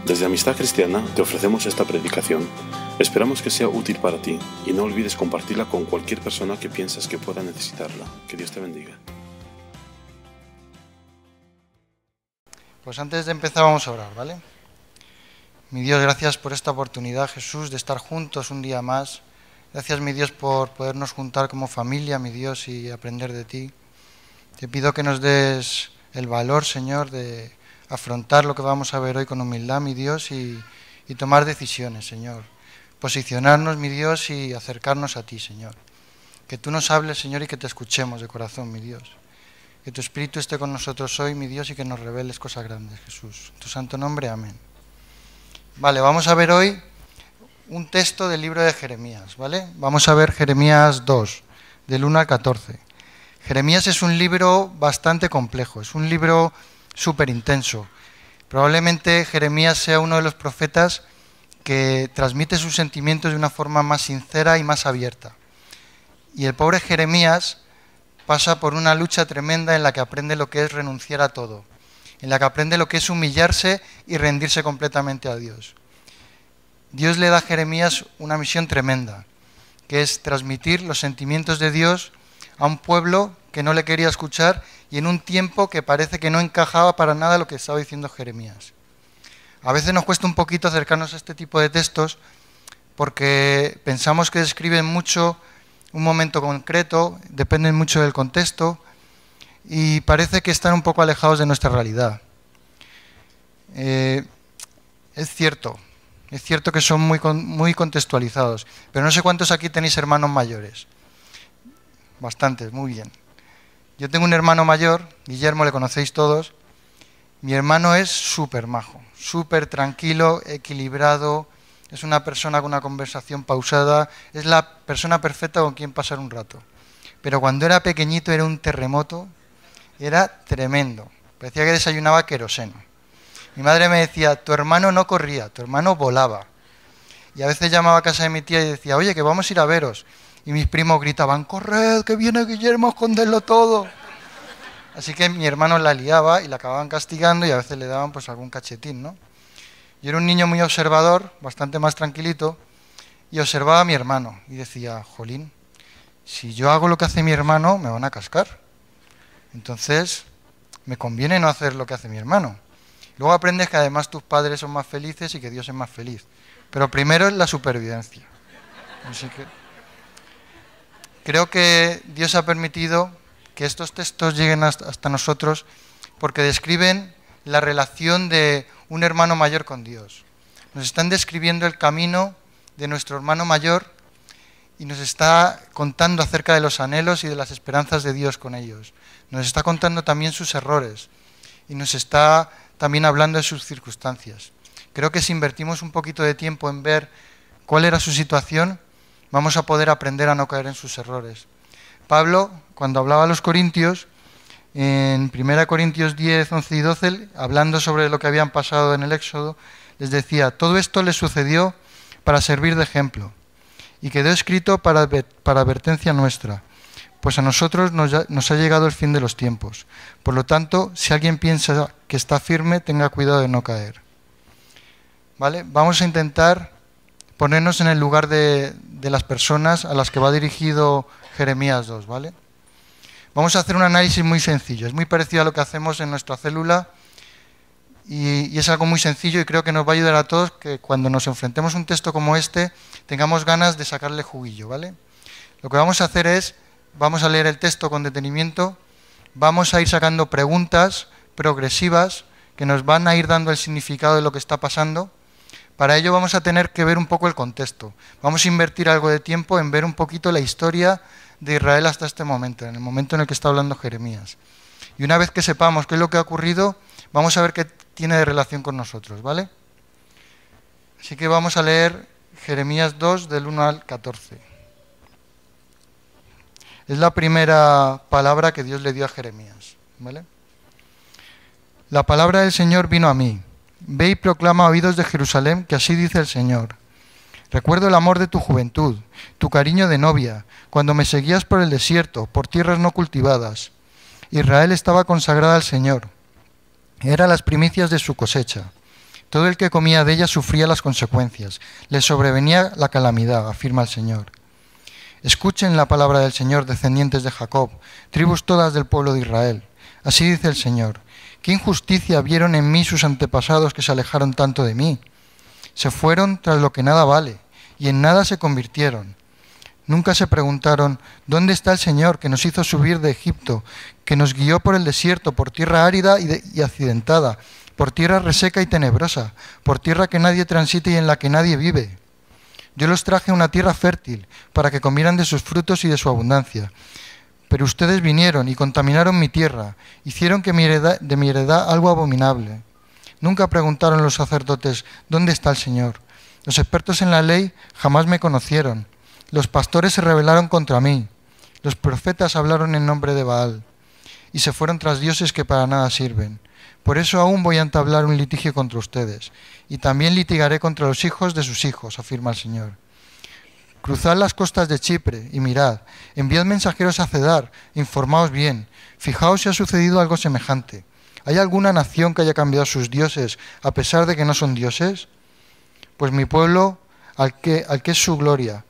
Desde Amistad Cristiana te ofrecemos esta predicación. Esperamos que sea útil para ti y no olvides compartirla con cualquier persona que piensas que pueda necesitarla. Que Dios te bendiga. Pues antes de empezar vamos a orar, ¿vale? Mi Dios, gracias por esta oportunidad, Jesús, de estar juntos un día más. Gracias, mi Dios, por podernos juntar como familia, mi Dios, y aprender de ti. Te pido que nos des el valor, Señor, de afrontar lo que vamos a ver hoy con humildad, mi Dios, y tomar decisiones, Señor. Posicionarnos, mi Dios, y acercarnos a ti, Señor. Que tú nos hables, Señor, y que te escuchemos de corazón, mi Dios. Que tu Espíritu esté con nosotros hoy, mi Dios, y que nos reveles cosas grandes, Jesús. En tu santo nombre, amén. Vale, vamos a ver hoy un texto del libro de Jeremías, ¿vale? Vamos a ver Jeremías 2, del 1 al 14. Jeremías es un libro bastante complejo, es un libro súper intenso. Probablemente Jeremías sea uno de los profetas que transmite sus sentimientos de una forma más sincera y más abierta. Y el pobre Jeremías pasa por una lucha tremenda en la que aprende lo que es renunciar a todo, en la que aprende lo que es humillarse y rendirse completamente a Dios. Dios le da a Jeremías una misión tremenda, que es transmitir los sentimientos de Dios a un pueblo que no le quería escuchar y en un tiempo que parece que no encajaba para nada lo que estaba diciendo Jeremías. A veces nos cuesta un poquito acercarnos a este tipo de textos porque pensamos que describen mucho un momento concreto, dependen mucho del contexto y parece que están un poco alejados de nuestra realidad. Es cierto que son muy contextualizados, pero no sé cuántos aquí tenéis hermanos mayores. Bastantes, muy bien. Yo tengo un hermano mayor, Guillermo, le conocéis todos. Mi hermano es súper majo, súper tranquilo, equilibrado, es una persona con una conversación pausada, es la persona perfecta con quien pasar un rato. Pero cuando era pequeñito era un terremoto, era tremendo, parecía que desayunaba queroseno. Mi madre me decía, tu hermano no corría, tu hermano volaba. Y a veces llamaba a casa de mi tía y decía, oye, que vamos a ir a veros. Y mis primos gritaban, corred, que viene Guillermo a esconderlo todo. Así que mi hermano la liaba y la acababan castigando y a veces le daban pues algún cachetín, ¿no? Yo era un niño muy observador, bastante más tranquilito, y observaba a mi hermano y decía, jolín, si yo hago lo que hace mi hermano, me van a cascar. Entonces, me conviene no hacer lo que hace mi hermano. Luego aprendes que además tus padres son más felices y que Dios es más feliz. Pero primero es la supervivencia. Así que creo que Dios ha permitido que estos textos lleguen hasta nosotros porque describen la relación de un hermano mayor con Dios. Nos están describiendo el camino de nuestro hermano mayor y nos está contando acerca de los anhelos y de las esperanzas de Dios con ellos. Nos está contando también sus errores y nos está también hablando de sus circunstancias. Creo que si invertimos un poquito de tiempo en ver cuál era su situación, vamos a poder aprender a no caer en sus errores. Pablo, cuando hablaba a los corintios, en 1 Corintios 10, 11 y 12, hablando sobre lo que habían pasado en el Éxodo, les decía, todo esto les sucedió para servir de ejemplo y quedó escrito para advertencia nuestra, pues a nosotros nos ha llegado el fin de los tiempos. Por lo tanto, si alguien piensa que está firme, tenga cuidado de no caer. ¿Vale? Vamos a intentar ponernos en el lugar de las personas a las que va dirigido Jeremías 2, ¿vale? Vamos a hacer un análisis muy sencillo, es muy parecido a lo que hacemos en nuestra célula y es algo muy sencillo y creo que nos va a ayudar a todos que cuando nos enfrentemos a un texto como este tengamos ganas de sacarle juguillo, ¿vale? Lo que vamos a hacer es, vamos a leer el texto con detenimiento, vamos a ir sacando preguntas progresivas que nos van a ir dando el significado de lo que está pasando. Para ello vamos a tener que ver un poco el contexto. Vamos a invertir algo de tiempo en ver un poquito la historia de Israel hasta este momento, en el momento en el que está hablando Jeremías. Y una vez que sepamos qué es lo que ha ocurrido, vamos a ver qué tiene de relación con nosotros, ¿vale? Así que vamos a leer Jeremías 2, del 1 al 14. Es la primera palabra que Dios le dio a Jeremías, ¿vale? La palabra del Señor vino a mí. Ve y proclama a oídos de Jerusalén que así dice el Señor. Recuerdo el amor de tu juventud, tu cariño de novia, cuando me seguías por el desierto, por tierras no cultivadas. Israel estaba consagrada al Señor. Eran las primicias de su cosecha. Todo el que comía de ella sufría las consecuencias. Le sobrevenía la calamidad, afirma el Señor. Escuchen la palabra del Señor, descendientes de Jacob, tribus todas del pueblo de Israel. Así dice el Señor. ¿Qué injusticia vieron en mí sus antepasados que se alejaron tanto de mí? Se fueron tras lo que nada vale, y en nada se convirtieron. Nunca se preguntaron, ¿dónde está el Señor que nos hizo subir de Egipto, que nos guió por el desierto, por tierra árida y accidentada, por tierra reseca y tenebrosa, por tierra que nadie transite y en la que nadie vive? Yo los traje a una tierra fértil, para que comieran de sus frutos y de su abundancia. Pero ustedes vinieron y contaminaron mi tierra, hicieron de mi heredad algo abominable. Nunca preguntaron los sacerdotes, ¿dónde está el Señor? Los expertos en la ley jamás me conocieron. Los pastores se rebelaron contra mí. Los profetas hablaron en nombre de Baal y se fueron tras dioses que para nada sirven. Por eso aún voy a entablar un litigio contra ustedes, y también litigaré contra los hijos de sus hijos, afirma el Señor. Cruzad las costas de Chipre y mirad, enviad mensajeros a Cedar, informaos bien, fijaos si ha sucedido algo semejante. ¿Hay alguna nación que haya cambiado sus dioses a pesar de que no son dioses? Pues mi pueblo al que es su gloria.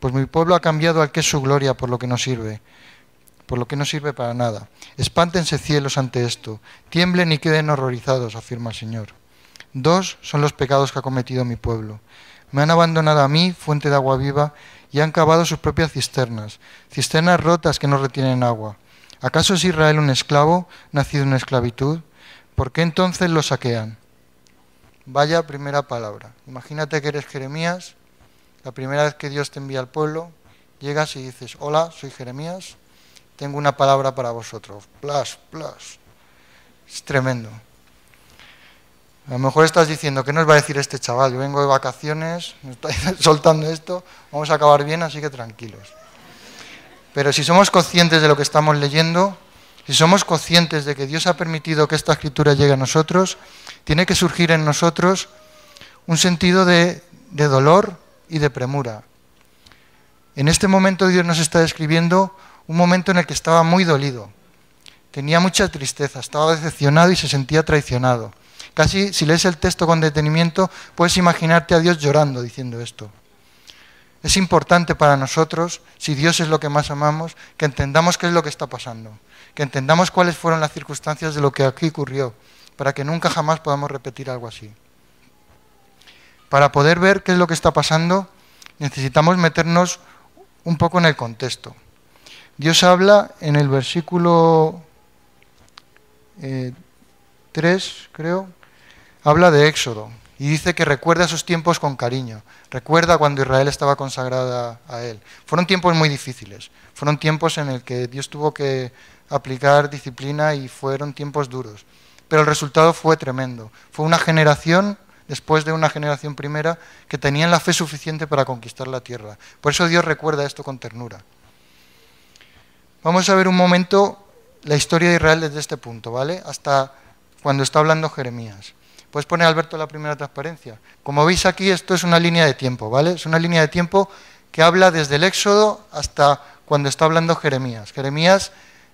Pues mi pueblo ha cambiado al que es su gloria por lo que no sirve para nada. Espántense cielos ante esto, tiemblen y queden horrorizados, afirma el Señor. 2 son los pecados que ha cometido mi pueblo. Me han abandonado a mí, fuente de agua viva, y han cavado sus propias cisternas rotas que no retienen agua. ¿Acaso es Israel un esclavo, nacido en esclavitud? ¿Por qué entonces lo saquean? Vaya primera palabra. Imagínate que eres Jeremías, la primera vez que Dios te envía al pueblo, llegas y dices, hola, soy Jeremías, tengo una palabra para vosotros. Plas. Es tremendo. A lo mejor estás diciendo, ¿qué nos va a decir este chaval? Yo vengo de vacaciones, me estoy soltando esto, vamos a acabar bien, así que tranquilos. Pero si somos conscientes de lo que estamos leyendo, si somos conscientes de que Dios ha permitido que esta escritura llegue a nosotros, tiene que surgir en nosotros un sentido de dolor y de premura. En este momento Dios nos está describiendo un momento en el que estaba muy dolido, tenía mucha tristeza, estaba decepcionado y se sentía traicionado. Casi, si lees el texto con detenimiento, puedes imaginarte a Dios llorando diciendo esto. Es importante para nosotros, si Dios es lo que más amamos, que entendamos qué es lo que está pasando, que entendamos cuáles fueron las circunstancias de lo que aquí ocurrió, para que nunca jamás podamos repetir algo así. Para poder ver qué es lo que está pasando, necesitamos meternos un poco en el contexto. Dios habla en el versículo 3, creo, habla de Éxodo y dice que recuerda esos tiempos con cariño. Recuerda cuando Israel estaba consagrada a Él. Fueron tiempos muy difíciles, fueron tiempos en el que Dios tuvo que aplicar disciplina y fueron tiempos duros. Pero el resultado fue tremendo. Fue una generación, después de una generación primera, que tenían la fe suficiente para conquistar la tierra. Por eso Dios recuerda esto con ternura. Vamos a ver un momento la historia de Israel desde este punto, ¿vale? Hasta cuando está hablando Jeremías. Puedes poner, Alberto, la primera transparencia. Como veis aquí, esto es una línea de tiempo, ¿vale? Es una línea de tiempo que habla desde el Éxodo hasta cuando está hablando Jeremías. Jeremías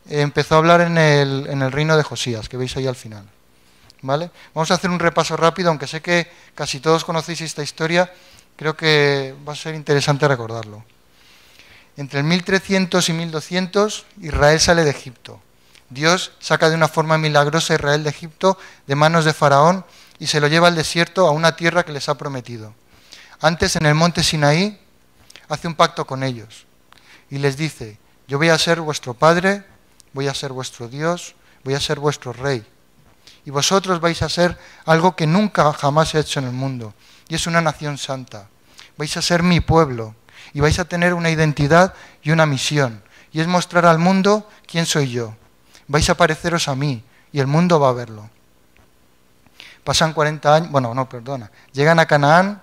empezó a hablar en el reino de Josías, que veis ahí al final, ¿vale? Vamos a hacer un repaso rápido, aunque sé que casi todos conocéis esta historia, creo que va a ser interesante recordarlo. Entre el 1300 y 1200, Israel sale de Egipto. Dios saca de una forma milagrosa a Israel de Egipto de manos de Faraón y se lo lleva al desierto a una tierra que les ha prometido. Antes, en el monte Sinaí, hace un pacto con ellos y les dice, yo voy a ser vuestro padre, voy a ser vuestro Dios, voy a ser vuestro rey. Y vosotros vais a ser algo que nunca jamás se ha hecho en el mundo, y es una nación santa. Vais a ser mi pueblo y vais a tener una identidad y una misión, y es mostrar al mundo quién soy yo. Vais a pareceros a mí y el mundo va a verlo. Pasan 40 años, llegan a Canaán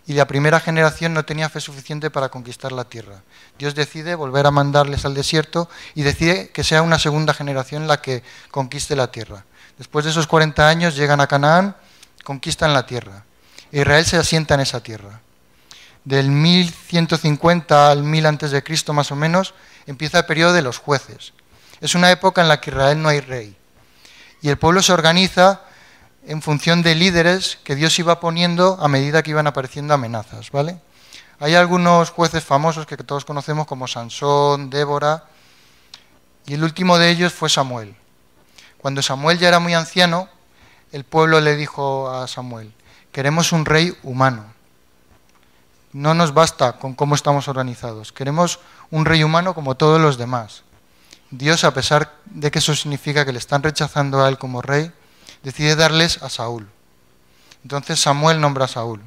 y la primera generación no tenía fe suficiente para conquistar la tierra. Dios decide volver a mandarles al desierto y decide que sea una segunda generación la que conquiste la tierra. Después de esos 40 años llegan a Canaán, conquistan la tierra. Israel se asienta en esa tierra. Del 1150 al 1000 a.C. más o menos empieza el periodo de los jueces. Es una época en la que Israel no hay rey. Y el pueblo se organiza en función de líderes que Dios iba poniendo a medida que iban apareciendo amenazas, ¿vale? Hay algunos jueces famosos que todos conocemos como Sansón, Débora, y el último de ellos fue Samuel. Cuando Samuel ya era muy anciano, el pueblo le dijo a Samuel: queremos un rey humano. No nos basta con cómo estamos organizados, queremos un rey humano como todos los demás. Dios, a pesar de que eso significa que le están rechazando a él como rey, decide darles a Saúl. Entonces Samuel nombra a Saúl.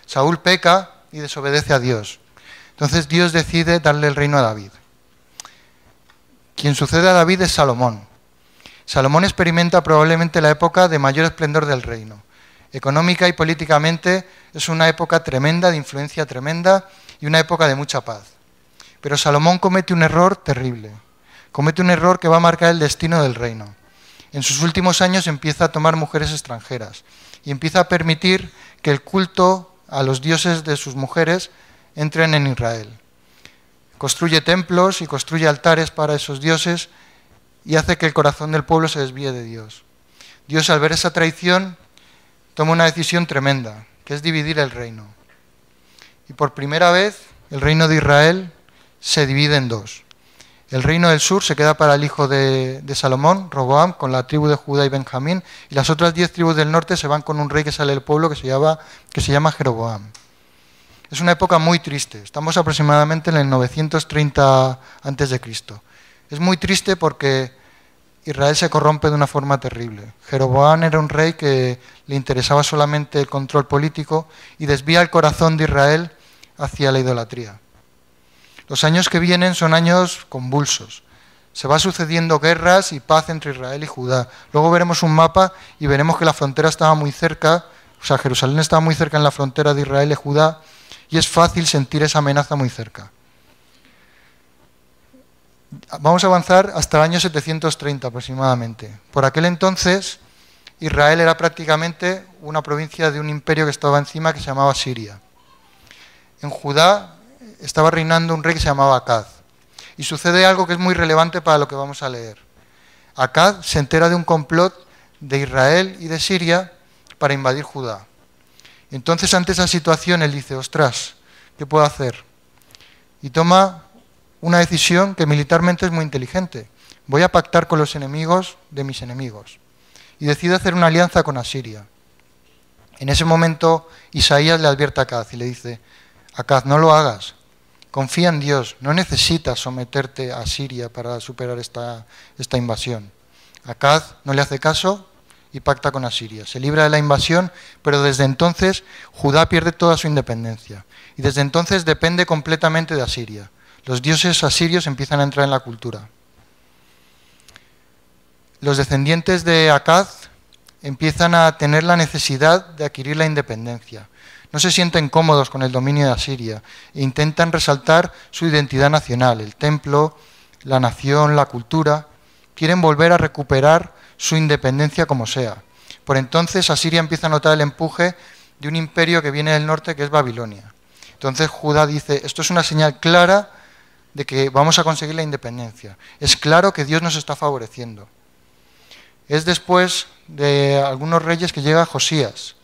Saúl peca y desobedece a Dios. Entonces Dios decide darle el reino a David. Quien sucede a David es Salomón. Salomón experimenta probablemente la época de mayor esplendor del reino. Económica y políticamente es una época tremenda, de influencia tremenda y una época de mucha paz. Pero Salomón comete un error terrible. Comete un error que va a marcar el destino del reino. En sus últimos años empieza a tomar mujeres extranjeras y empieza a permitir que el culto a los dioses de sus mujeres entren en Israel. Construye templos y construye altares para esos dioses y hace que el corazón del pueblo se desvíe de Dios. Dios, al ver esa traición, toma una decisión tremenda, que es dividir el reino. Y por primera vez, el reino de Israel se divide en dos. El reino del sur se queda para el hijo de Salomón, Roboam, con la tribu de Judá y Benjamín, y las otras 10 tribus del norte se van con un rey que sale del pueblo que se llama Jeroboam. Es una época muy triste, estamos aproximadamente en el 930 a.C. Es muy triste porque Israel se corrompe de una forma terrible. Jeroboam era un rey que le interesaba solamente el control político y desvía el corazón de Israel hacia la idolatría. Los años que vienen son años convulsos. Se va sucediendo guerras y paz entre Israel y Judá. Luego veremos un mapa y veremos que la frontera estaba muy cerca, o sea, Jerusalén estaba muy cerca en la frontera de Israel y Judá, y es fácil sentir esa amenaza muy cerca. Vamos a avanzar hasta el año 730 aproximadamente. Por aquel entonces, Israel era prácticamente una provincia de un imperio que estaba encima que se llamaba Siria. En Judá estaba reinando un rey que se llamaba Acaz. Y sucede algo que es muy relevante para lo que vamos a leer. Acaz se entera de un complot de Israel y de Siria para invadir Judá. Entonces, ante esa situación, él dice: ostras, ¿qué puedo hacer? Y toma una decisión que militarmente es muy inteligente. Voy a pactar con los enemigos de mis enemigos. Y decide hacer una alianza con Asiria. En ese momento, Isaías le advierte a Acaz y le dice: Acaz, no lo hagas. Confía en Dios, no necesitas someterte a Siria para superar esta invasión. Acaz no le hace caso y pacta con Asiria. Se libra de la invasión, pero desde entonces Judá pierde toda su independencia. Y desde entonces depende completamente de Asiria. Los dioses asirios empiezan a entrar en la cultura. Los descendientes de Acaz empiezan a tener la necesidad de adquirir la independencia. No se sienten cómodos con el dominio de Asiria e intentan resaltar su identidad nacional, el templo, la nación, la cultura. Quieren volver a recuperar su independencia como sea. Por entonces Asiria empieza a notar el empuje de un imperio que viene del norte, que es Babilonia. Entonces Judá dice: esto es una señal clara de que vamos a conseguir la independencia. Es claro que Dios nos está favoreciendo. Es después de algunos reyes que llega Josías.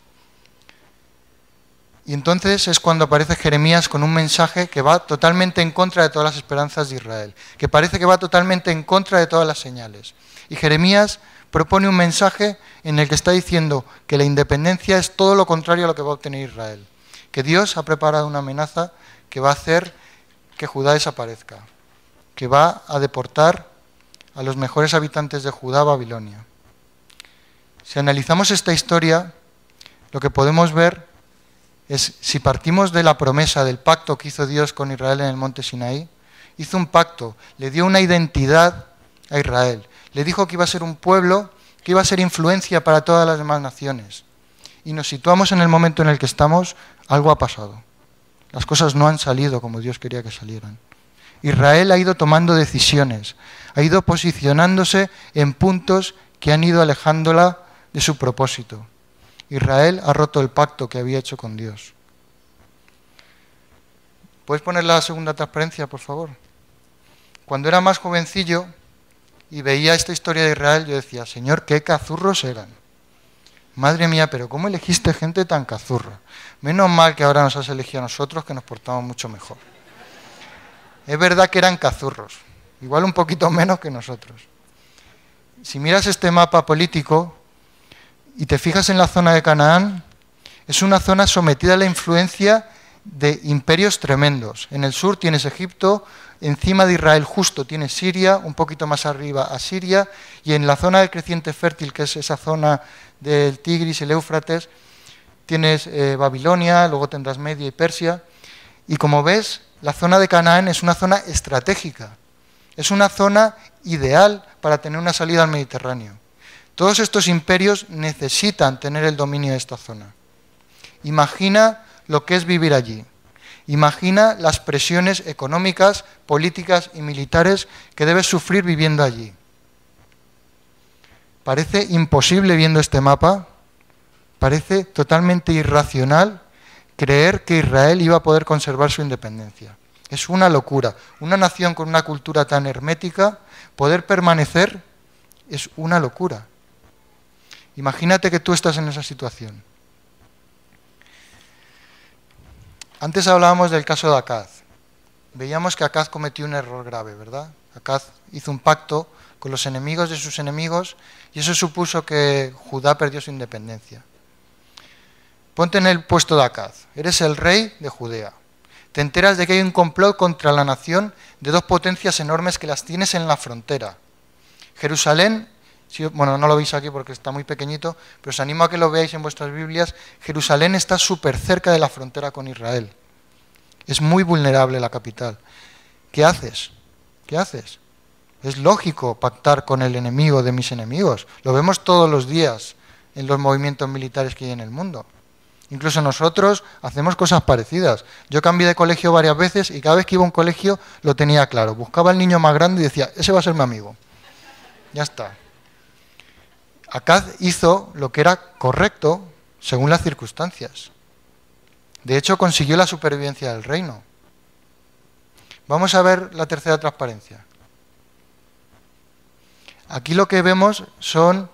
Y entonces es cuando aparece Jeremías con un mensaje que va totalmente en contra de todas las esperanzas de Israel, que parece que va totalmente en contra de todas las señales. Y Jeremías propone un mensaje en el que está diciendo que la independencia es todo lo contrario a lo que va a obtener Israel, que Dios ha preparado una amenaza que va a hacer que Judá desaparezca, que va a deportar a los mejores habitantes de Judá a Babilonia. Si analizamos esta historia, lo que podemos ver es, si partimos de la promesa del pacto que hizo Dios con Israel en el monte Sinaí, hizo un pacto, le dio una identidad a Israel, le dijo que iba a ser un pueblo, que iba a ser influencia para todas las demás naciones. Y nos situamos en el momento en el que estamos, algo ha pasado. Las cosas no han salido como Dios quería que salieran. Israel ha ido tomando decisiones, ha ido posicionándose en puntos que han ido alejándola de su propósito. Israel ha roto el pacto que había hecho con Dios. ¿Puedes poner la segunda transparencia, por favor? Cuando era más jovencillo y veía esta historia de Israel, yo decía: Señor, qué cazurros eran. Madre mía, pero ¿cómo elegiste gente tan cazurra? Menos mal que ahora nos has elegido a nosotros, que nos portamos mucho mejor. Es verdad que eran cazurros, igual un poquito menos que nosotros. Si miras este mapa político y te fijas en la zona de Canaán, es una zona sometida a la influencia de imperios tremendos. En el sur tienes Egipto, encima de Israel justo tienes Siria, un poquito más arriba Asiria, y en la zona del creciente fértil, que es esa zona del Tigris y el Éufrates, tienes Babilonia, luego tendrás Media y Persia, y como ves, la zona de Canaán es una zona estratégica, es una zona ideal para tener una salida al Mediterráneo. Todos estos imperios necesitan tener el dominio de esta zona. Imagina lo que es vivir allí. Imagina las presiones económicas, políticas y militares que debes sufrir viviendo allí. Parece imposible viendo este mapa, parece totalmente irracional creer que Israel iba a poder conservar su independencia. Es una locura. Una nación con una cultura tan hermética, poder permanecer es una locura. Imagínate que tú estás en esa situación. Antes hablábamos del caso de Acaz. Veíamos que Acaz cometió un error grave, ¿verdad? Acaz hizo un pacto con los enemigos de sus enemigos y eso supuso que Judá perdió su independencia. Ponte en el puesto de Acaz. Eres el rey de Judea. Te enteras de que hay un complot contra la nación de dos potencias enormes que las tienes en la frontera. Jerusalén, bueno, no lo veis aquí porque está muy pequeñito, pero os animo a que lo veáis en vuestras Biblias. Jerusalén está súper cerca de la frontera con Israel. Es muy vulnerable la capital. ¿Qué haces? ¿Qué haces? Es lógico pactar con el enemigo de mis enemigos. Lo vemos todos los días en los movimientos militares que hay en el mundo. Incluso nosotros hacemos cosas parecidas. Yo cambié de colegio varias veces y cada vez que iba a un colegio lo tenía claro. Buscaba al niño más grande y decía, ese va a ser mi amigo. Ya está. Acaz hizo lo que era correcto según las circunstancias. De hecho, consiguió la supervivencia del reino. Vamos a ver la tercera transparencia. Aquí lo que vemos son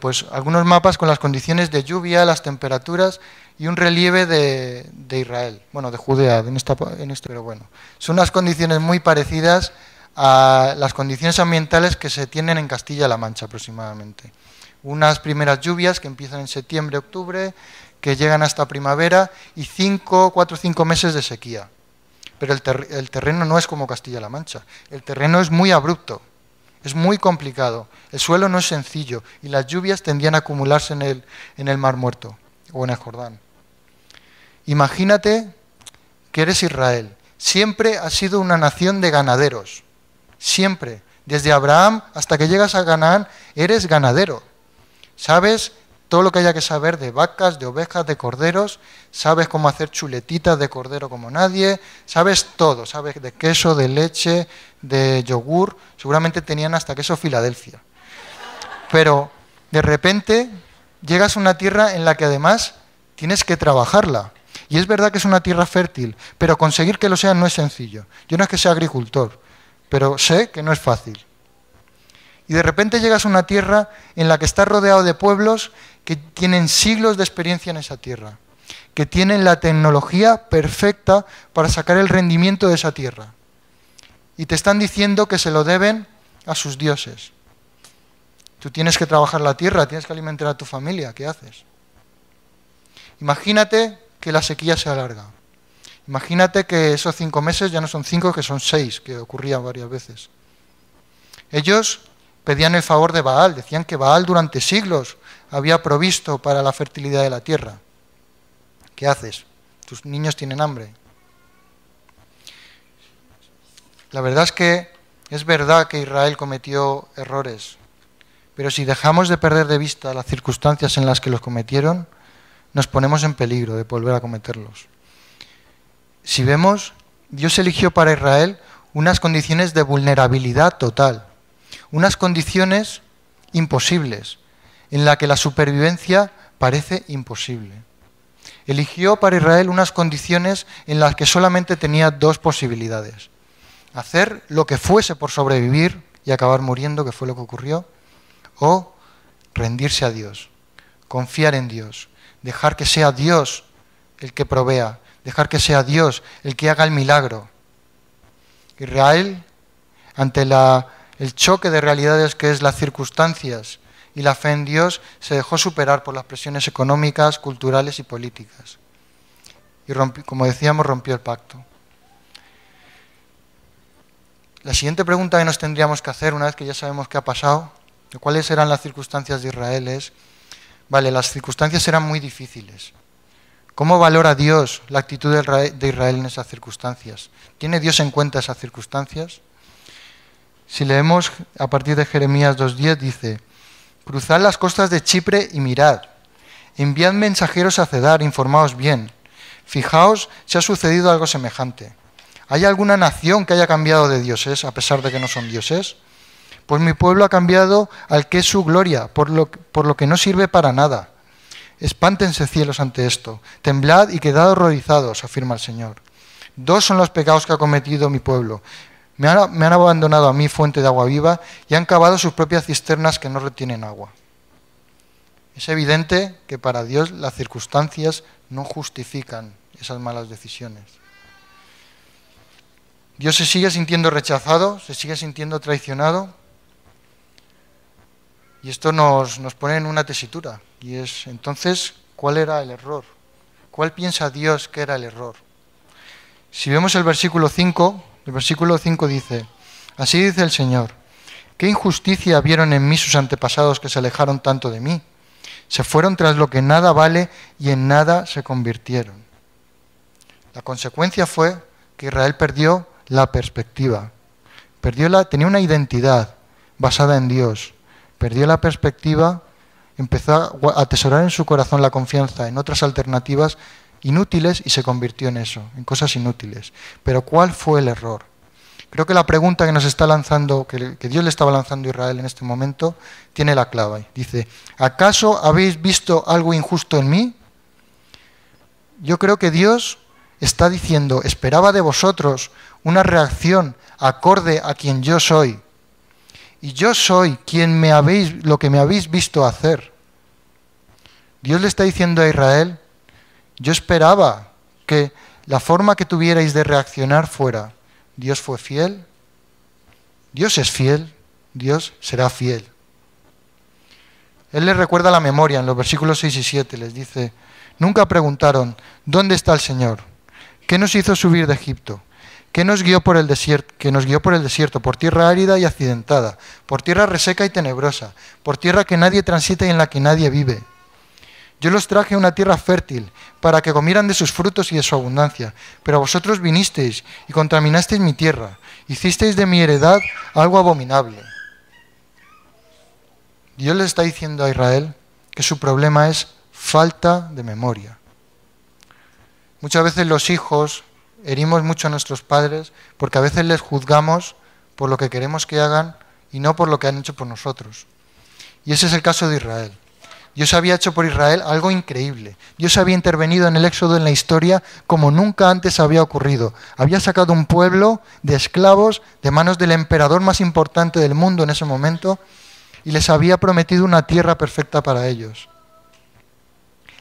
pues algunos mapas con las condiciones de lluvia, las temperaturas y un relieve de Israel, bueno, de Judea, pero bueno, son unas condiciones muy parecidas a las condiciones ambientales que se tienen en Castilla-La Mancha aproximadamente. Unas primeras lluvias que empiezan en septiembre, octubre, que llegan hasta primavera y 4 o 5 meses de sequía. Pero el terreno no es como Castilla-La Mancha, el terreno es muy abrupto. Es muy complicado, el suelo no es sencillo y las lluvias tendían a acumularse en el Mar Muerto o en el Jordán. Imagínate que eres Israel. Siempre has sido una nación de ganaderos. Siempre. Desde Abraham hasta que llegas a Canaán, eres ganadero. Sabes todo lo que haya que saber de vacas, de ovejas, de corderos. Sabes cómo hacer chuletitas de cordero como nadie. Sabes todo. Sabes de queso, de leche, de yogur. Seguramente tenían hasta queso Filadelfia. Pero de repente llegas a una tierra en la que además tienes que trabajarla. Y es verdad que es una tierra fértil, pero conseguir que lo sea no es sencillo. Yo no es que sea agricultor, pero sé que no es fácil. Y de repente llegas a una tierra en la que estás rodeado de pueblos que tienen siglos de experiencia en esa tierra, que tienen la tecnología perfecta para sacar el rendimiento de esa tierra. Y te están diciendo que se lo deben a sus dioses. Tú tienes que trabajar la tierra, tienes que alimentar a tu familia, ¿qué haces? Imagínate que la sequía se alarga. Imagínate que esos 5 meses ya no son 5, que son 6, que ocurría varias veces. Ellos pedían el favor de Baal, decían que Baal durante siglos había provisto para la fertilidad de la tierra. ¿Qué haces? Tus niños tienen hambre. La verdad es verdad que Israel cometió errores, pero si dejamos de perder de vista las circunstancias en las que los cometieron, nos ponemos en peligro de volver a cometerlos. Si vemos, Dios eligió para Israel unas condiciones de vulnerabilidad total, unas condiciones imposibles, en las que la supervivencia parece imposible. Eligió para Israel unas condiciones en las que solamente tenía 2 posibilidades: hacer lo que fuese por sobrevivir y acabar muriendo, que fue lo que ocurrió, o rendirse a Dios, confiar en Dios, dejar que sea Dios el que provea, dejar que sea Dios el que haga el milagro. Israel, ante el choque de realidades que es las circunstancias y la fe en Dios, se dejó superar por las presiones económicas, culturales y políticas. Y como decíamos, rompió el pacto. La siguiente pregunta que nos tendríamos que hacer, una vez que ya sabemos qué ha pasado, de cuáles eran las circunstancias de Israel, es, vale, las circunstancias eran muy difíciles. ¿Cómo valora Dios la actitud de Israel en esas circunstancias? ¿Tiene Dios en cuenta esas circunstancias? Si leemos a partir de Jeremías 2:10, dice: cruzad las costas de Chipre y mirad, enviad mensajeros a Cedar, informaos bien, fijaos si ha sucedido algo semejante. ¿Hay alguna nación que haya cambiado de dioses a pesar de que no son dioses? Pues mi pueblo ha cambiado al que es su gloria, por lo que no sirve para nada. Espántense cielos ante esto, temblad y quedad horrorizados, afirma el Señor. 2 son los pecados que ha cometido mi pueblo. Me han abandonado a mí, fuente de agua viva, y han cavado sus propias cisternas que no retienen agua. Es evidente que para Dios las circunstancias no justifican esas malas decisiones. Dios se sigue sintiendo rechazado, se sigue sintiendo traicionado, y esto nos pone en una tesitura, y es, entonces, ¿cuál era el error? ¿Cuál piensa Dios que era el error? Si vemos el versículo 5 dice: así dice el Señor, ¿qué injusticia vieron en mí sus antepasados que se alejaron tanto de mí? Se fueron tras lo que nada vale y en nada se convirtieron. La consecuencia fue que Israel perdió la perspectiva, tenía una identidad basada en Dios, perdió la perspectiva, empezó a atesorar en su corazón la confianza en otras alternativas inútiles y se convirtió en eso, en cosas inútiles. Pero ¿cuál fue el error? Creo que la pregunta que nos está lanzando, que Dios le estaba lanzando a Israel en este momento, tiene la clave. Dice: ¿acaso habéis visto algo injusto en mí? Yo creo que Dios está diciendo: esperaba de vosotros una reacción acorde a quien yo soy. Y yo soy lo que me habéis visto hacer. Dios le está diciendo a Israel: yo esperaba que la forma que tuvierais de reaccionar fuera: Dios fue fiel, Dios es fiel, Dios será fiel. Él les recuerda la memoria en los versículos 6 y 7, les dice: nunca preguntaron, ¿dónde está el Señor? ¿Qué nos hizo subir de Egipto? ¿Qué nos guió por el desierto, por tierra árida y accidentada, por tierra reseca y tenebrosa, por tierra que nadie transita y en la que nadie vive? Yo los traje a una tierra fértil, para que comieran de sus frutos y de su abundancia. Pero vosotros vinisteis y contaminasteis mi tierra, hicisteis de mi heredad algo abominable. Dios le está diciendo a Israel que su problema es falta de memoria. Muchas veces los hijos herimos mucho a nuestros padres porque a veces les juzgamos por lo que queremos que hagan y no por lo que han hecho por nosotros. Y ese es el caso de Israel. Dios había hecho por Israel algo increíble. Dios había intervenido en el éxodo en la historia como nunca antes había ocurrido. Había sacado un pueblo de esclavos de manos del emperador más importante del mundo en ese momento y les había prometido una tierra perfecta para ellos.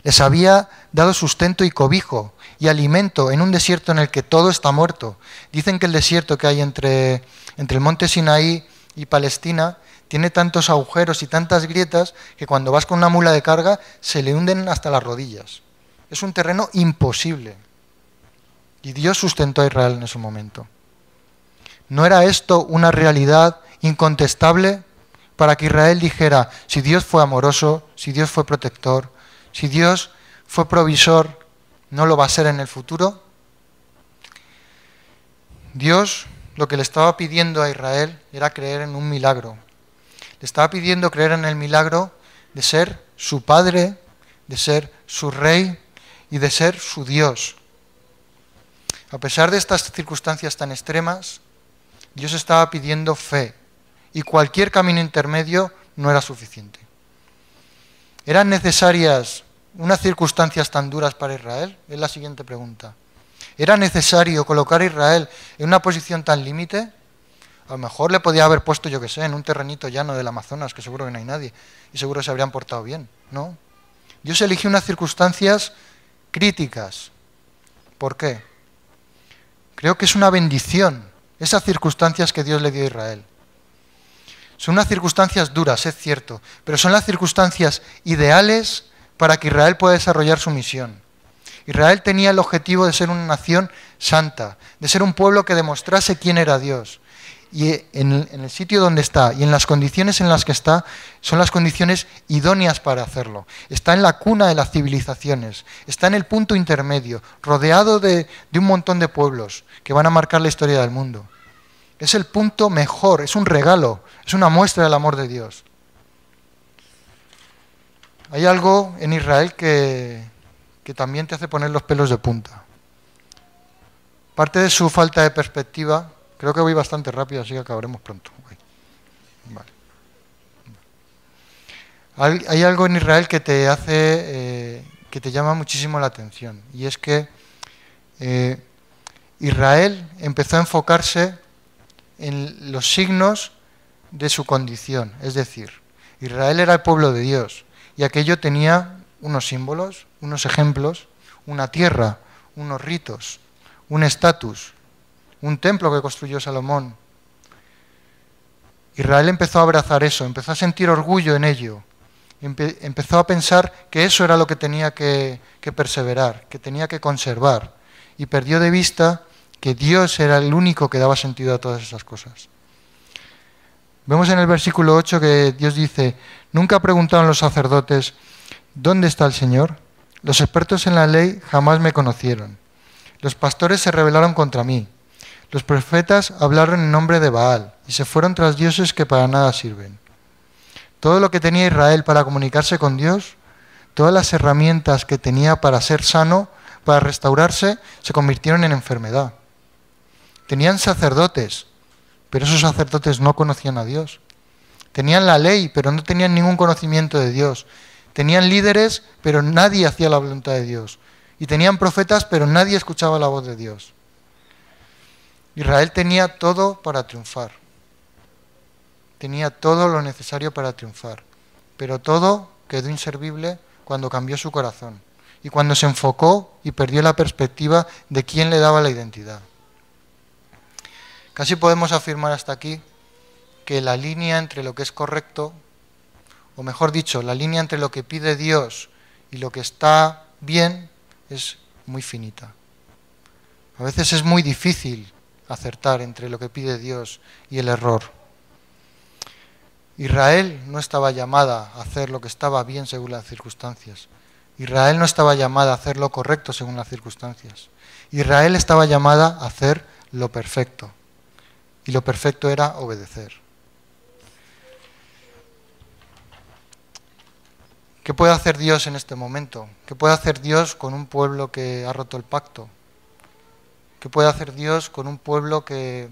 Les había dado sustento y cobijo y alimento en un desierto en el que todo está muerto. Dicen que el desierto que hay entre el monte Sinaí y Palestina tiene tantos agujeros y tantas grietas que cuando vas con una mula de carga se le hunden hasta las rodillas. Es un terreno imposible. Y Dios sustentó a Israel en ese momento. ¿No era esto una realidad incontestable para que Israel dijera: si Dios fue amoroso, si Dios fue protector, si Dios fue provisor, ¿no lo va a ser en el futuro? Dios lo que le estaba pidiendo a Israel era creer en un milagro. Le estaba pidiendo creer en el milagro de ser su Padre, de ser su Rey y de ser su Dios. A pesar de estas circunstancias tan extremas, Dios estaba pidiendo fe y cualquier camino intermedio no era suficiente. ¿Eran necesarias unas circunstancias tan duras para Israel? Es la siguiente pregunta. ¿Era necesario colocar a Israel en una posición tan límite? A lo mejor le podía haber puesto, yo qué sé, en un terrenito llano del Amazonas, que seguro que no hay nadie, y seguro que se habrían portado bien, ¿no? Dios eligió unas circunstancias críticas. ¿Por qué? Creo que es una bendición esas circunstancias que Dios le dio a Israel. Son unas circunstancias duras, es cierto, pero son las circunstancias ideales para que Israel pueda desarrollar su misión. Israel tenía el objetivo de ser una nación santa, de ser un pueblo que demostrase quién era Dios. Y en el sitio donde está y en las condiciones en las que está, son las condiciones idóneas para hacerlo. Está en la cuna de las civilizaciones, está en el punto intermedio, rodeado de un montón de pueblos que van a marcar la historia del mundo. Es el punto mejor, es un regalo, es una muestra del amor de Dios. Hay algo en Israel que también te hace poner los pelos de punta. Parte de su falta de perspectiva, creo que voy bastante rápido, así que acabaremos pronto. Vale. Hay algo en Israel que te hace, que te llama muchísimo la atención, y es que Israel empezó a enfocarse en los signos de su condición, es decir, Israel era el pueblo de Dios, y aquello tenía unos símbolos, unos ejemplos, una tierra, unos ritos, un estatus, un templo que construyó Salomón. Israel empezó a abrazar eso, empezó a sentir orgullo en ello, empezó a pensar que eso era lo que tenía que perseverar, que tenía que conservar, y perdió de vista que Dios era el único que daba sentido a todas esas cosas. Vemos en el versículo 8 que Dios dice: nunca preguntaron los sacerdotes, ¿dónde está el Señor? Los expertos en la ley jamás me conocieron. Los pastores se rebelaron contra mí. Los profetas hablaron en nombre de Baal y se fueron tras dioses que para nada sirven. Todo lo que tenía Israel para comunicarse con Dios, todas las herramientas que tenía para ser sano, para restaurarse, se convirtieron en enfermedad. Tenían sacerdotes, pero esos sacerdotes no conocían a Dios. Tenían la ley, pero no tenían ningún conocimiento de Dios. Tenían líderes, pero nadie hacía la voluntad de Dios. Y tenían profetas, pero nadie escuchaba la voz de Dios. Israel tenía todo para triunfar. Tenía todo lo necesario para triunfar. Pero todo quedó inservible cuando cambió su corazón. Y cuando se enfocó y perdió la perspectiva de quién le daba la identidad. Casi podemos afirmar hasta aquí que la línea entre lo que es correcto, o mejor dicho, la línea entre lo que pide Dios y lo que está bien, es muy finita. A veces es muy difícil acertar entre lo que pide Dios y el error. Israel no estaba llamada a hacer lo que estaba bien según las circunstancias. Israel no estaba llamada a hacer lo correcto según las circunstancias. Israel estaba llamada a hacer lo perfecto. Y lo perfecto era obedecer. ¿Qué puede hacer Dios en este momento? ¿Qué puede hacer Dios con un pueblo que ha roto el pacto? ¿Qué puede hacer Dios con un pueblo que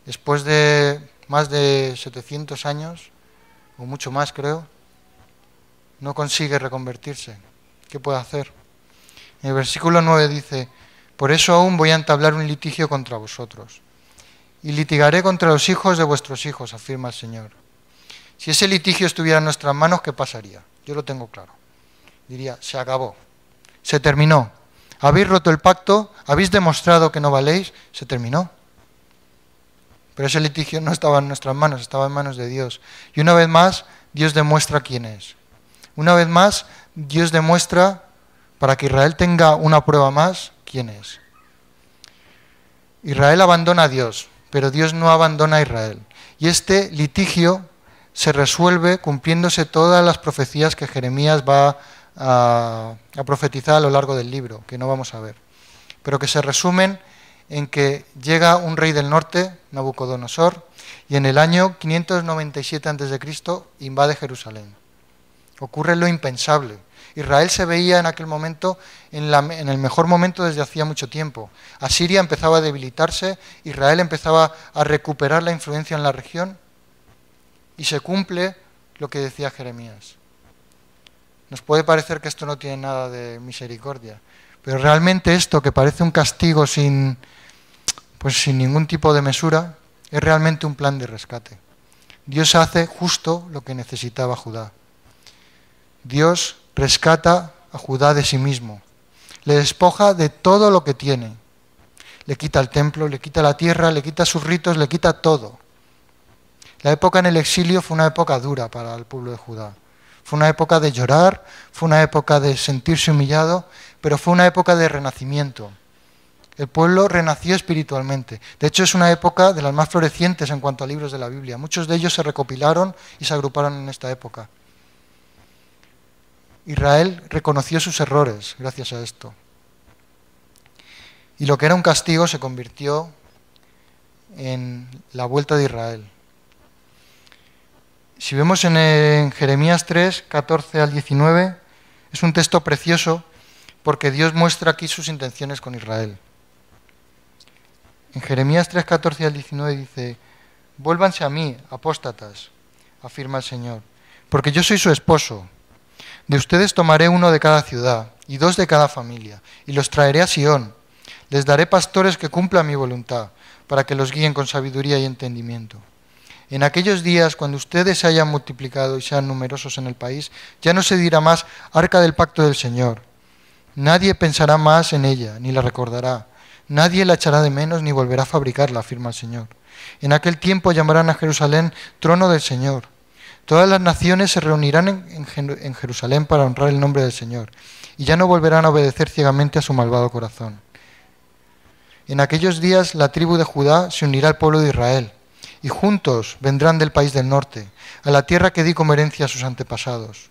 después de más de 700 años, o mucho más creo, no consigue reconvertirse? ¿Qué puede hacer? En el versículo 9 dice: por eso aún voy a entablar un litigio contra vosotros, y litigaré contra los hijos de vuestros hijos, afirma el Señor. Si ese litigio estuviera en nuestras manos, ¿qué pasaría? Yo lo tengo claro. Diría: se acabó, se terminó. Habéis roto el pacto, habéis demostrado que no valéis, se terminó. Pero ese litigio no estaba en nuestras manos, estaba en manos de Dios. Y una vez más, Dios demuestra quién es. Una vez más, Dios demuestra, para que Israel tenga una prueba más, quién es. Israel abandona a Dios, pero Dios no abandona a Israel. Y este litigio se resuelve cumpliéndose todas las profecías que Jeremías va a profetizar a lo largo del libro, que no vamos a ver, pero que se resumen en que llega un rey del norte, Nabucodonosor, y en el año 597 a.C. invade Jerusalén. Ocurre lo impensable. Israel se veía en aquel momento en el mejor momento desde hacía mucho tiempo. Asiria empezaba a debilitarse, Israel empezaba a recuperar la influencia en la región, y se cumple lo que decía Jeremías. Nos puede parecer que esto no tiene nada de misericordia, pero realmente esto, que parece un castigo sin ningún tipo de mesura, es realmente un plan de rescate. Dios hace justo lo que necesitaba Judá. Dios rescata a Judá de sí mismo, le despoja de todo lo que tiene, le quita el templo, le quita la tierra, le quita sus ritos, le quita todo. La época en el exilio fue una época dura para el pueblo de Judá. Fue una época de llorar, fue una época de sentirse humillado, pero fue una época de renacimiento. El pueblo renació espiritualmente. De hecho, es una época de las más florecientes en cuanto a libros de la Biblia. Muchos de ellos se recopilaron y se agruparon en esta época. Israel reconoció sus errores gracias a esto. Y lo que era un castigo se convirtió en la vuelta de Israel. Si vemos en Jeremías 3, 14 al 19, es un texto precioso porque Dios muestra aquí sus intenciones con Israel. En Jeremías 3, 14 al 19 dice: «Vuélvanse a mí, apóstatas», afirma el Señor, «porque yo soy su esposo. De ustedes tomaré uno de cada ciudad y 2 de cada familia, y los traeré a Sión. Les daré pastores que cumplan mi voluntad, para que los guíen con sabiduría y entendimiento. En aquellos días, cuando ustedes se hayan multiplicado y sean numerosos en el país, ya no se dirá más arca del pacto del Señor. Nadie pensará más en ella, ni la recordará. Nadie la echará de menos, ni volverá a fabricarla», afirma el Señor. «En aquel tiempo llamarán a Jerusalén trono del Señor. Todas las naciones se reunirán en Jerusalén para honrar el nombre del Señor, y ya no volverán a obedecer ciegamente a su malvado corazón. En aquellos días la tribu de Judá se unirá al pueblo de Israel, y juntos vendrán del país del norte, a la tierra que di como herencia a sus antepasados.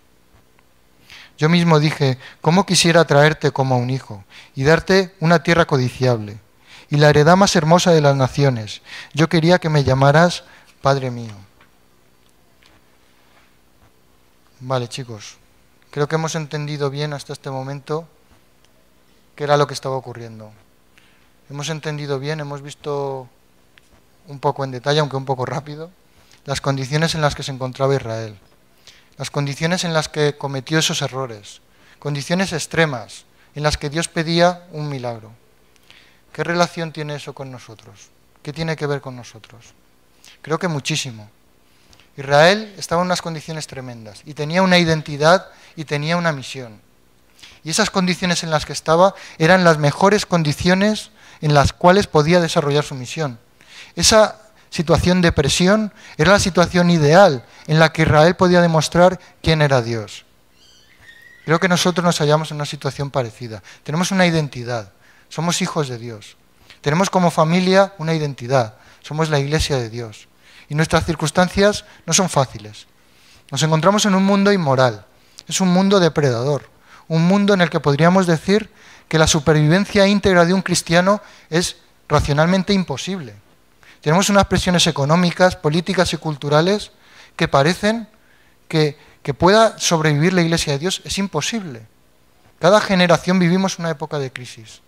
Yo mismo dije: cómo quisiera traerte como a un hijo, y darte una tierra codiciable, y la heredad más hermosa de las naciones. Yo quería que me llamaras Padre mío». Vale, chicos, creo que hemos entendido bien hasta este momento qué era lo que estaba ocurriendo. Hemos entendido bien, hemos visto un poco en detalle, aunque un poco rápido, las condiciones en las que se encontraba Israel, las condiciones en las que cometió esos errores, condiciones extremas en las que Dios pedía un milagro. ¿Qué relación tiene eso con nosotros? ¿Qué tiene que ver con nosotros? Creo que muchísimo. Israel estaba en unas condiciones tremendas y tenía una identidad y tenía una misión. Y esas condiciones en las que estaba eran las mejores condiciones en las cuales podía desarrollar su misión. Esa situación de presión era la situación ideal en la que Israel podía demostrar quién era Dios. Creo que nosotros nos hallamos en una situación parecida. Tenemos una identidad, somos hijos de Dios. Tenemos como familia una identidad, somos la iglesia de Dios. Y nuestras circunstancias no son fáciles. Nos encontramos en un mundo inmoral, es un mundo depredador, un mundo en el que podríamos decir que la supervivencia íntegra de un cristiano es racionalmente imposible. Tenemos unas presiones económicas, políticas y culturales que parecen que pueda sobrevivir la Iglesia de Dios. Es imposible. Cada generación vivimos una época de crisis.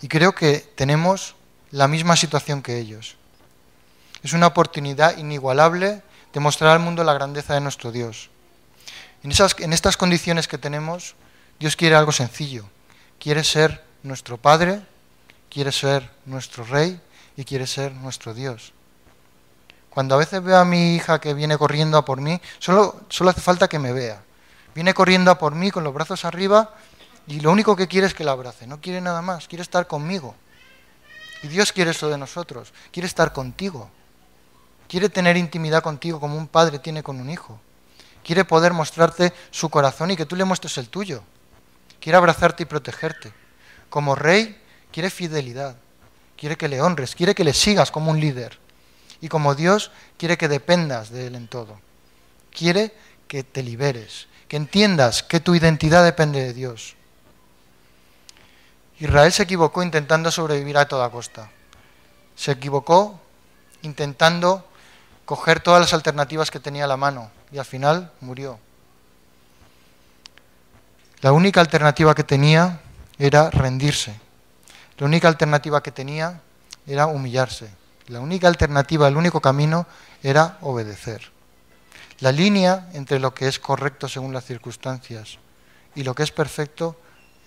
Y creo que tenemos la misma situación que ellos. Es una oportunidad inigualable de mostrar al mundo la grandeza de nuestro Dios. En estas condiciones que tenemos, Dios quiere algo sencillo. Quiere ser nuestro Padre, quiere ser nuestro Rey y quiere ser nuestro Dios. Cuando a veces veo a mi hija que viene corriendo a por mí, solo hace falta que me vea. Viene corriendo a por mí con los brazos arriba y lo único que quiere es que la abrace. No quiere nada más, quiere estar conmigo. Y Dios quiere eso de nosotros, quiere estar contigo. Quiere tener intimidad contigo como un padre tiene con un hijo. Quiere poder mostrarte su corazón y que tú le muestres el tuyo. Quiere abrazarte y protegerte. Como rey, quiere fidelidad. Quiere que le honres, quiere que le sigas como un líder. Y como Dios, quiere que dependas de Él en todo. Quiere que te liberes, que entiendas que tu identidad depende de Dios. Israel se equivocó intentando sobrevivir a toda costa. Se equivocó intentando coger todas las alternativas que tenía a la mano y al final murió. La única alternativa que tenía era rendirse. La única alternativa que tenía era humillarse. La única alternativa, el único camino era obedecer. La línea entre lo que es correcto según las circunstancias y lo que es perfecto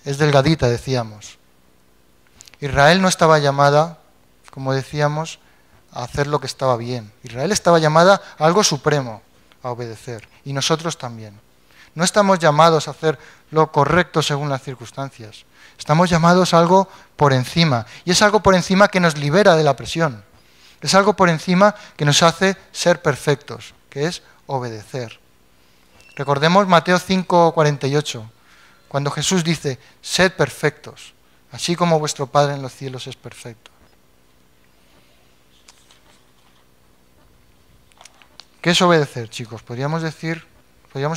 es delgadita, decíamos. Israel no estaba llamada, como decíamos, a hacer lo que estaba bien. Israel estaba llamada a algo supremo, a obedecer. Y nosotros también. No estamos llamados a hacer lo correcto según las circunstancias. Estamos llamados a algo por encima. Y es algo por encima que nos libera de la presión. Es algo por encima que nos hace ser perfectos, que es obedecer. Recordemos Mateo 5:48, cuando Jesús dice, sed perfectos, así como vuestro Padre en los cielos es perfecto. ¿Qué es obedecer, chicos? Podríamos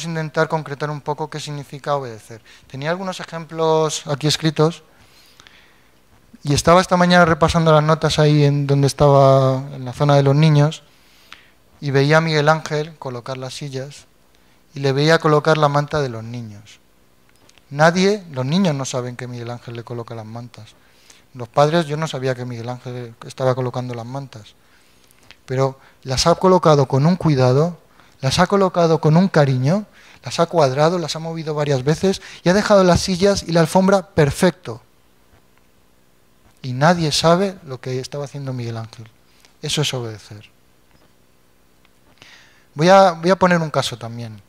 intentar concretar un poco qué significa obedecer. Tenía algunos ejemplos aquí escritos y estaba esta mañana repasando las notas ahí en donde estaba, en la zona de los niños, y veía a Miguel Ángel colocar las sillas y le veía colocar la manta de los niños. Los niños no saben que Miguel Ángel le coloca las mantas. Los padres, yo no sabía que Miguel Ángel estaba colocando las mantas. Pero las ha colocado con un cuidado, las ha colocado con un cariño, las ha cuadrado, las ha movido varias veces y ha dejado las sillas y la alfombra perfecto. Y nadie sabe lo que estaba haciendo Miguel Ángel. Eso es obedecer. Voy a poner un caso también.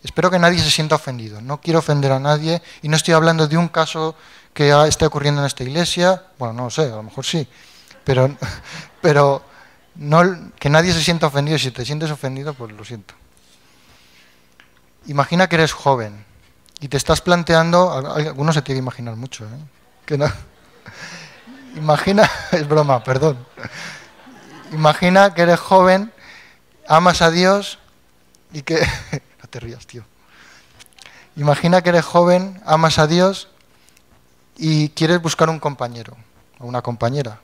Espero que nadie se sienta ofendido. No quiero ofender a nadie y no estoy hablando de un caso que esté ocurriendo en esta iglesia. Bueno, no lo sé, a lo mejor sí. Pero no, que nadie se sienta ofendido. Si te sientes ofendido, pues lo siento. Imagina que eres joven y te estás planteando, algunos se tiene que imaginar mucho, ¿eh? Que no. Imagina, es broma, perdón. Imagina que eres joven, amas a Dios y que... No te rías, tío. Imagina que eres joven, amas a Dios y quieres buscar un compañero o una compañera.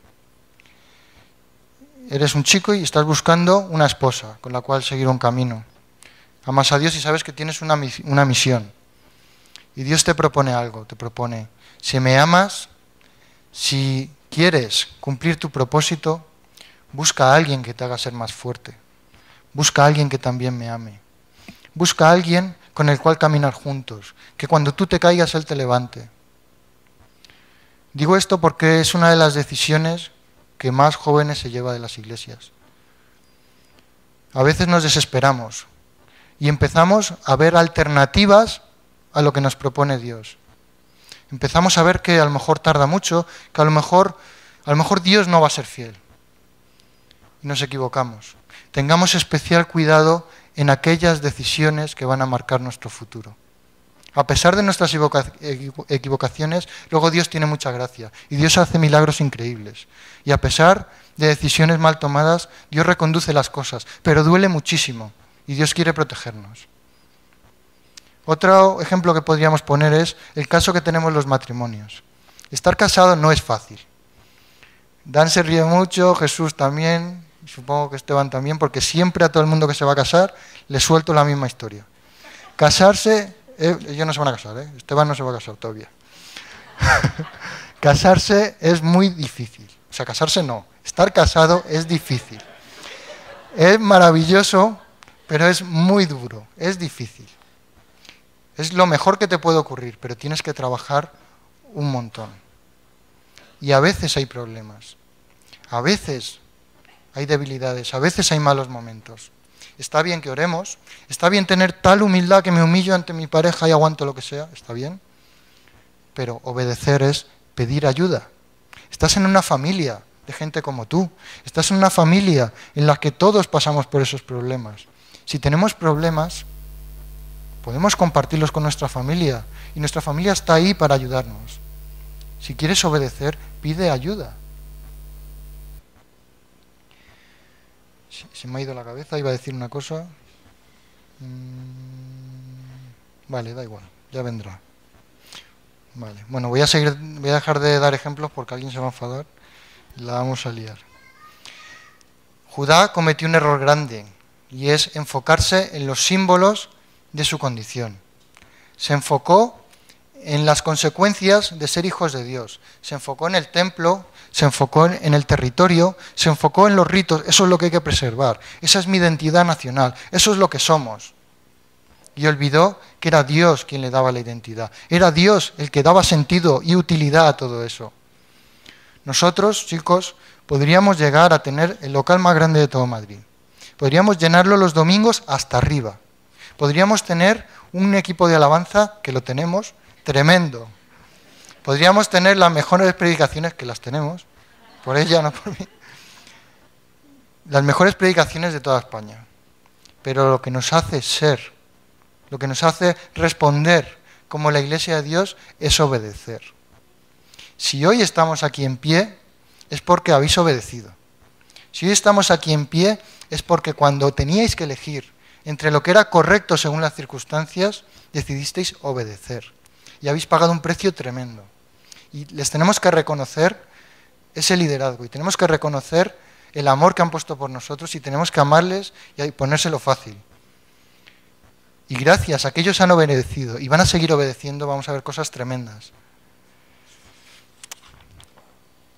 Eres un chico y estás buscando una esposa con la cual seguir un camino. Amas a Dios y sabes que tienes una misión. Y Dios te propone algo, te propone, si me amas, si quieres cumplir tu propósito, busca a alguien que te haga ser más fuerte. Busca a alguien que también me ame. Busca a alguien con el cual caminar juntos, que cuando tú te caigas Él te levante. Digo esto porque es una de las decisiones que más jóvenes se lleva de las iglesias. A veces nos desesperamos y empezamos a ver alternativas a lo que nos propone Dios. Empezamos a ver que a lo mejor tarda mucho, que a lo mejor Dios no va a ser fiel. Y nos equivocamos. Tengamos especial cuidado en aquellas decisiones que van a marcar nuestro futuro. A pesar de nuestras equivocaciones, luego Dios tiene mucha gracia y Dios hace milagros increíbles. Y a pesar de decisiones mal tomadas, Dios reconduce las cosas, pero duele muchísimo y Dios quiere protegernos. Otro ejemplo que podríamos poner es el caso que tenemos los matrimonios. Estar casado no es fácil. Dan se ríe mucho, Jesús también, supongo que Esteban también, porque siempre a todo el mundo que se va a casar le suelto la misma historia. Casarse, ellos no se van a casar, Esteban no se va a casar todavía. Casarse es muy difícil. O sea, casarse no, estar casado es difícil. Es maravilloso, pero es muy duro, es difícil. Es lo mejor que te puede ocurrir, pero tienes que trabajar un montón. Y a veces hay problemas, a veces hay debilidades, a veces hay malos momentos. Está bien que oremos, está bien tener tal humildad que me humillo ante mi pareja y aguanto lo que sea, está bien. Pero obedecer es pedir ayuda. Estás en una familia de gente como tú, estás en una familia en la que todos pasamos por esos problemas. Si tenemos problemas, podemos compartirlos con nuestra familia y nuestra familia está ahí para ayudarnos. Si quieres obedecer, pide ayuda. Se me ha ido la cabeza, iba a decir una cosa. Vale, da igual, ya vendrá. Vale, bueno, voy a dejar de dar ejemplos porque alguien se va a enfadar y la vamos a liar. Judá cometió un error grande y es enfocarse en los símbolos de su condición. Se enfocó en las consecuencias de ser hijos de Dios. Se enfocó en el templo, se enfocó en el territorio, se enfocó en los ritos. Eso es lo que hay que preservar. Esa es mi identidad nacional. Eso es lo que somos. Y olvidó que era Dios quien le daba la identidad. Era Dios el que daba sentido y utilidad a todo eso. Nosotros, chicos, podríamos llegar a tener el local más grande de todo Madrid. Podríamos llenarlo los domingos hasta arriba. Podríamos tener un equipo de alabanza, que lo tenemos, tremendo. Podríamos tener las mejores predicaciones, que las tenemos, por ella, no por mí. Las mejores predicaciones de toda España. Pero lo que nos hace ser, lo que nos hace responder como la Iglesia de Dios es obedecer. Si hoy estamos aquí en pie, es porque habéis obedecido. Si hoy estamos aquí en pie, es porque cuando teníais que elegir entre lo que era correcto según las circunstancias, decidisteis obedecer. Y habéis pagado un precio tremendo. Y les tenemos que reconocer ese liderazgo, y tenemos que reconocer el amor que han puesto por nosotros, y tenemos que amarles y ponérselo fácil. Y gracias a que ellos han obedecido y van a seguir obedeciendo, vamos a ver cosas tremendas.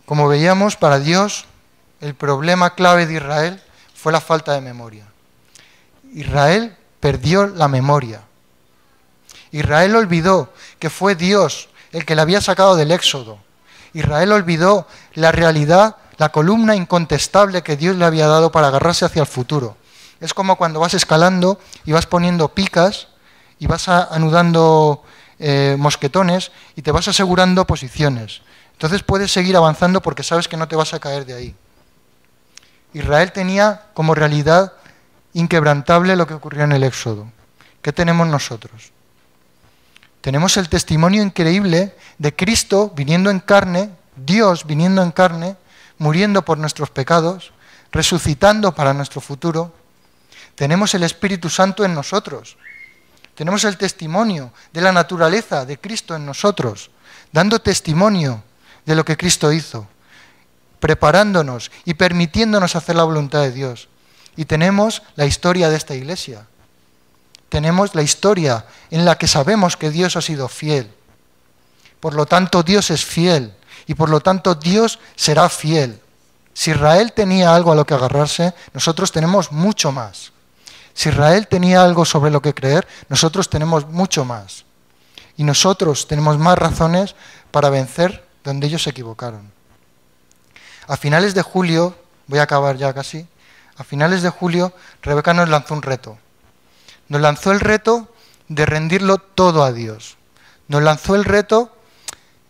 Como veíamos, para Dios, el problema clave de Israel fue la falta de memoria. Israel perdió la memoria. Israel olvidó que fue Dios el que le había sacado del Éxodo. Israel olvidó la realidad, la columna incontestable que Dios le había dado para agarrarse hacia el futuro. Es como cuando vas escalando y vas poniendo picas y vas anudando mosquetones y te vas asegurando posiciones. Entonces puedes seguir avanzando porque sabes que no te vas a caer de ahí. Israel tenía como realidad inquebrantable lo que ocurrió en el Éxodo. ¿Qué tenemos nosotros? Tenemos el testimonio increíble de Cristo viniendo en carne, Dios viniendo en carne, muriendo por nuestros pecados, resucitando para nuestro futuro. Tenemos el Espíritu Santo en nosotros. Tenemos el testimonio de la naturaleza de Cristo en nosotros, dando testimonio de lo que Cristo hizo, preparándonos y permitiéndonos hacer la voluntad de Dios. Y tenemos la historia de esta iglesia. Tenemos la historia en la que sabemos que Dios ha sido fiel. Por lo tanto, Dios es fiel y por lo tanto Dios será fiel. Si Israel tenía algo a lo que agarrarse, nosotros tenemos mucho más. Si Israel tenía algo sobre lo que creer, nosotros tenemos mucho más. Y nosotros tenemos más razones para vencer donde ellos se equivocaron. A finales de julio, voy a acabar ya casi, a finales de julio Rebeca nos lanzó un reto. Nos lanzó el reto de rendirlo todo a Dios. Nos lanzó el reto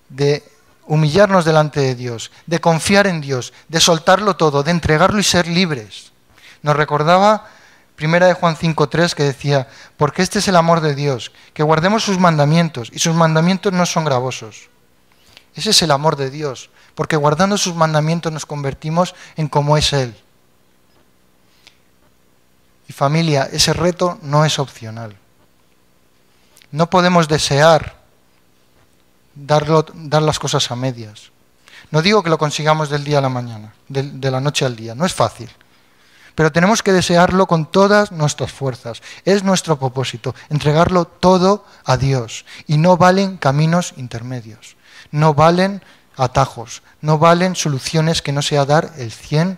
de humillarnos delante de Dios, de confiar en Dios, de soltarlo todo, de entregarlo y ser libres. Nos recordaba 1 de Juan 5:3 que decía, porque este es el amor de Dios, que guardemos sus mandamientos, y sus mandamientos no son gravosos. Ese es el amor de Dios, porque guardando sus mandamientos nos convertimos en como es Él. Y familia, ese reto no es opcional. No podemos desear dar las cosas a medias. No digo que lo consigamos del día a la mañana, de la noche al día, no es fácil. Pero tenemos que desearlo con todas nuestras fuerzas. Es nuestro propósito, entregarlo todo a Dios. Y no valen caminos intermedios, no valen atajos, no valen soluciones que no sea dar el 100%.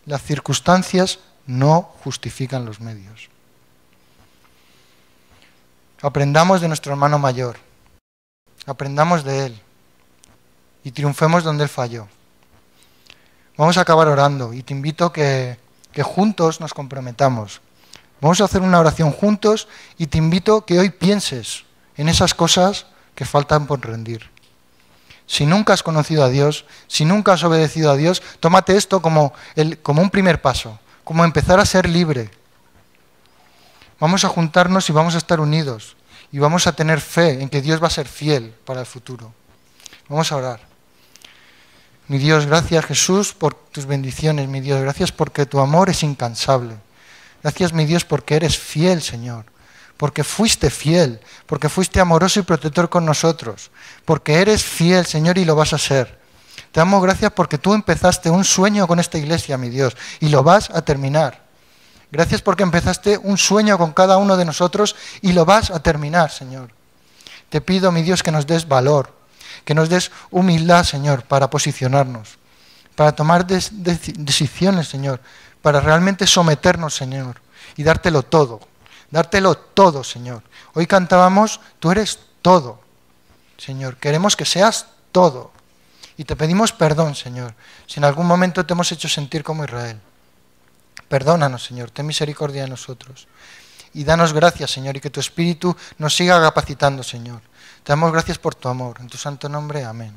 Las circunstancias no justifican los medios. Aprendamos de nuestro hermano mayor, aprendamos de él y triunfemos donde él falló. Vamos a acabar orando y te invito que juntos nos comprometamos. Vamos a hacer una oración juntos y te invito que hoy pienses en esas cosas que faltan por rendir. Si nunca has conocido a Dios, si nunca has obedecido a Dios, tómate esto como un primer paso, como empezar a ser libre. Vamos a juntarnos y vamos a estar unidos y vamos a tener fe en que Dios va a ser fiel para el futuro. Vamos a orar. Mi Dios, gracias Jesús por tus bendiciones, mi Dios, gracias porque tu amor es incansable. Gracias, mi Dios, porque eres fiel, Señor. Porque fuiste fiel, porque fuiste amoroso y protector con nosotros. Porque eres fiel, Señor, y lo vas a ser. Te damos gracias porque tú empezaste un sueño con esta iglesia, mi Dios, y lo vas a terminar. Gracias porque empezaste un sueño con cada uno de nosotros y lo vas a terminar, Señor. Te pido, mi Dios, que nos des valor, que nos des humildad, Señor, para posicionarnos, para tomar decisiones, Señor, para realmente someternos, Señor, y dártelo todo, Señor. Hoy cantábamos, tú eres todo, Señor, queremos que seas todo. Y te pedimos perdón, Señor, si en algún momento te hemos hecho sentir como Israel. Perdónanos, Señor, ten misericordia de nosotros. Y danos gracias, Señor, y que tu Espíritu nos siga capacitando, Señor. Te damos gracias por tu amor. En tu santo nombre, amén.